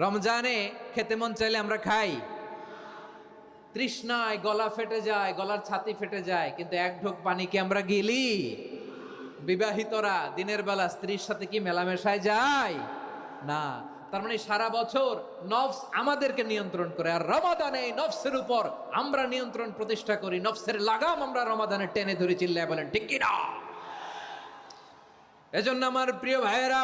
রমজানে খেতে মন চাইলে আমরা খাই, তৃষ্ণায় গলা ফেটে যায়, গলার ছাতি ফেটে যায়, কিন্তু এক ঢোক পানি কি আমরা গিলি? বিবাহিতরা দিনের বেলা স্ত্রীর সাথে কি মেলামেশায় যায় না? তার মানে সারা বছর নফস আমাদেরকে নিয়ন্ত্রণ করে, আর রমাদানে এই নফসের উপর আমরা নিয়ন্ত্রণ প্রতিষ্ঠা করি। নফসের লাগাম আমরা রমাদানে টেনে ধরে, চিল্লায় বলেন ঠিক কি না? এজন্য আমার প্রিয় ভাইয়েরা,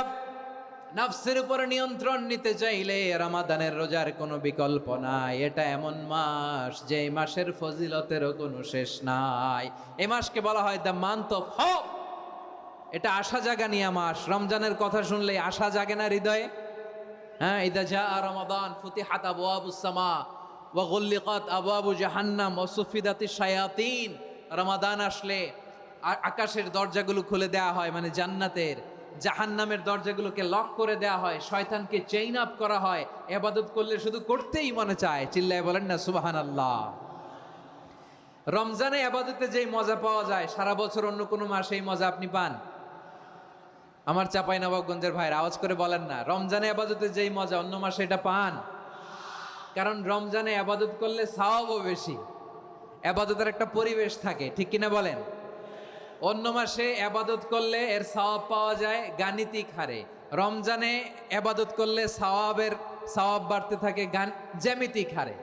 নফসের উপর নিয়ন্ত্রণ নিতে চাইলে রমাদানের রোজার কোনো বিকল্প নাই। এটা এমন মাস যে এই মাসের ফজিলতেরও কোনো শেষ নাই। এই মাসকে বলা হয় দ্য মান্থ অফ হোপ। এটা আশা জাগানিয়া মাস। রমজানের কথা শুনলে আশা জাগে না হৃদয়ে? হ্যাঁ, ইদা জাআ রমাদান ফুতিহাত আবওয়াবুস সামা ওয়া গুল্লিকাত আবওয়াবু জাহান্নাম ওয়া সুফিদাতিশ শায়াতিন। রমাদান আসলে আকাশের দরজাগুলো খুলে দেয়া হয়, মানে জান্নাতের। জাহান্নামের দরজাগুলোকে লক করে দেয়া হয়, শয়তানকে চেইন আপ করা হয়। ইবাদত করলে শুধু করতেই মনে চায়, চিল্লায় বলেন না সুবহানাল্লাহ। রমজানে ইবাদতে যেই মজা পাওয়া যায়, সারা বছর অন্য কোনো মাসে এই মজা আপনি পান? আমার চাঁপাইনবাবগঞ্জের ভাইরা আওয়াজ করে বলেন না, রমজানে ইবাদতে যেই মজা অন্য মাসে এটা পান? কারণ রমজানে ইবাদত করলে সওয়াবও বেশি, ইবাদতের একটা পরিবেশ থাকে, ঠিক কিনা বলেন? অন্য মাসে ইবাদত করলে এর সওয়াব পাওয়া যায় গাণিতিক হারে, রমজানে ইবাদত করলে সওয়াব বাড়তে থাকে জ্যামিতিক হারে।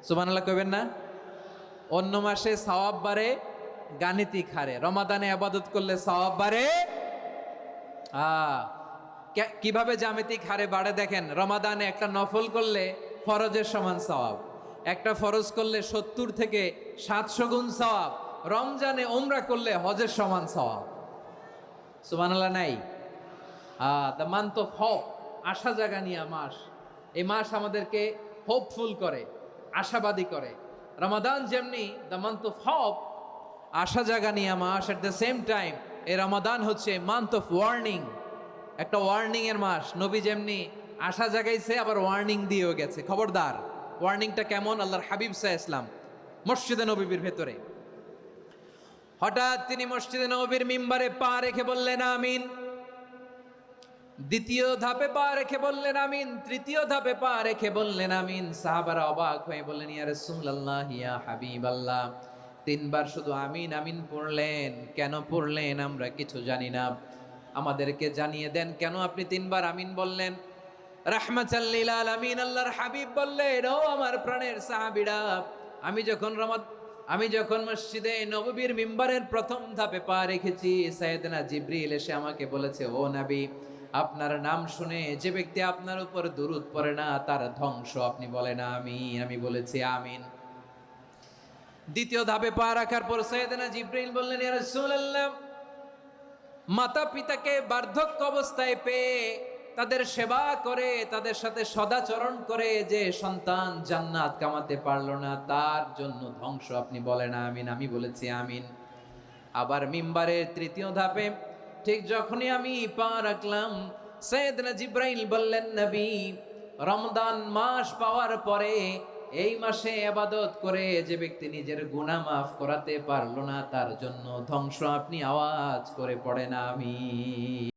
সুবহানাল্লাহ কইবেন না? অন্য মাসে সওয়াব বাড়ে গাণিতিক হারে, রমাদানে ইবাদত করলে সওয়াব বাড়ে কিভাবে জ্যামিতিক হারে বাড়ে দেখেন। রমাদানে একটা নফল করলে ফরজের সমান সওয়াব, একটা ফরজ করলে 70 থেকে 700 গুণ সওয়াব। রমজানে উমরা করলে হজের সমান সওয়াব। সুবহানাল্লাহ নাই? দ্য মান্থ অফ হোপ, আশা জাগানিয়া মাস। এই মাস আমাদেরকে হোপফুল করে, আশাবাদী করে। রমাদান যেমনি দ্য মান্থ অফ হোপ, আশা জাগানিয়া মাস, এট দ্য সেম টাইম এই রমাদান হচ্ছে মান্থ অফ ওয়ার্নিং, একটা ওয়ার্নিং এর মাস। নবী যেমনি আশা জাগাইছে, আবার ওয়ার্নিং দিয়েও গেছে, খবরদার। ওয়ার্নিংটা কেমন? আল্লাহর হাবিব সাল্লাল্লাহু আলাইহি ওয়াসাল্লাম মসজিদে নববীর ভেতরে, হঠাৎ তিনি মসজিদে নববীর মিম্বারে পা রেখে বললেন আমিন। দ্বিতীয় ধাপে পা রেখে বললেন আমিন, তৃতীয় ধাপে পা রেখে বললেন আমিন। সাহাবারা অবাক হয়ে বললেন, ইয়া রাসূলুল্লাহ, ইয়া হাবিবাল্লাহ, 3 বার শুধু আমিন আমিন পড়লেন, কেন পড়লেন আমরা কিছু জানি না, আমাদেরকে জানিয়ে দেন কেন আপনি 3 বার আমিন বললেন। রাহমাতাল লিল আলামিন আল্লাহর হাবিব বললেন, ও আমার প্রাণের সাহাবীরা, আমি যখন মসজিদে নববীর মিম্বারের প্রথম ধাপে পা রেখেছি, সাইয়েদনা জিবরিল এসে আমাকে বলেছে, ও নবী, আপনার নাম শুনে যে ব্যক্তি আপনার উপর দুরূদ পড়ে না তার ধ্বংস। আপনি বলেন আমিন। আমি বলেছি আমিন। দ্বিতীয় ধাপে পা রাখার পর সাইয়েদনা জিবরিল বললেন, ইয়া রাসূলুল্লাহ, মাতা পিতাকে বার্ধক্য অবস্থায় পেয়ে তাদের সেবা করে, তাদের সাথে সদাচরণ করে যে সন্তান জান্নাত কামাতে পারলো না, তার জন্য ধ্বংস। আপনি বলেন আমিন। আমি বলেছি আমিন। আবার মিম্বারের তৃতীয় ধাপে ঠিক যখনই আমি পা রাখলাম, সাইয়েদনা জিবরাইল বললেন, নবী, রমজান মাস পাওয়ার পরে এই মাসে ইবাদত করে যে ব্যক্তি নিজের গুনাহ মাফ করাতে পারলো না, তার জন্য ধ্বংস। আপনি আওয়াজ করে পড়েন আমিন।